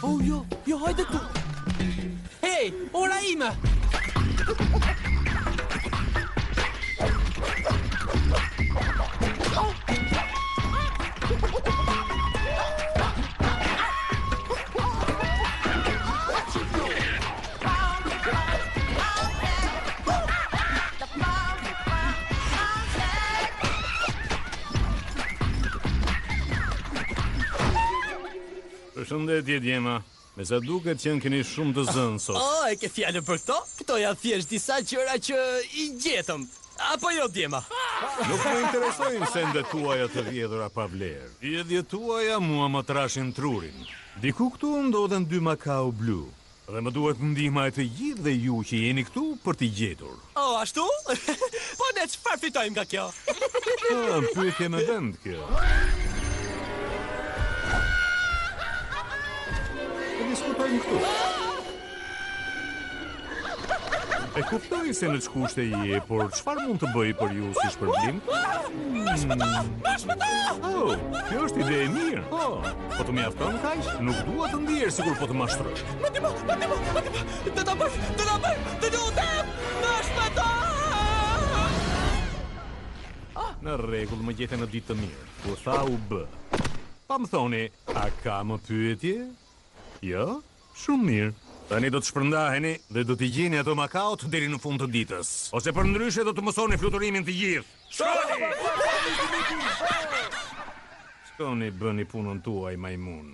Oh, jo, hajde këtu. Hey, ora ime. Përshëndetje, djema. Me sa duket që keni shumë të zënë sot. E ke fjallë për këto? Këto janë thjesht disa gjëra që i gjetëm. Apo jo, djema? Nuk më interesojnë sendet tuaja të vjedhura pa vlerë. Vjedhjet tuaja mua më trashin trurin. Diku këtu ndodhen 2 Macao blu. Dhe më duhet ndihma e të gjithë dhe ju që jeni këtu për t'i gjetur. Ashtu? Po ne çfarë fitojmë nga kjo? Pyetje me vend kjo. Diskutojmë këtu. E kuptoj se në ç'kushte je, por çfarë mund të bëj për ju si shpërblim? Kjo është ide e mirë. Po të mjafton kaq? Nuk dua të ndihesh sikur po të mashtroj. Më ndihmo. Të ta bëj. Të lutem. Më shpëto. Në rregull, më gjete në ditë të mirë. Ku tha u bë. Pa më thoni, a ka më pyetje? Jo? Shumë mirë. Tani do të shpërndaheni dhe do t'i gjeni ato Macaot deri në fund të ditës. Ose për ndryshe do të mësoni fluturimin të gjithë. Shkoni! Shkoni, bëni punën tuaj, majmun.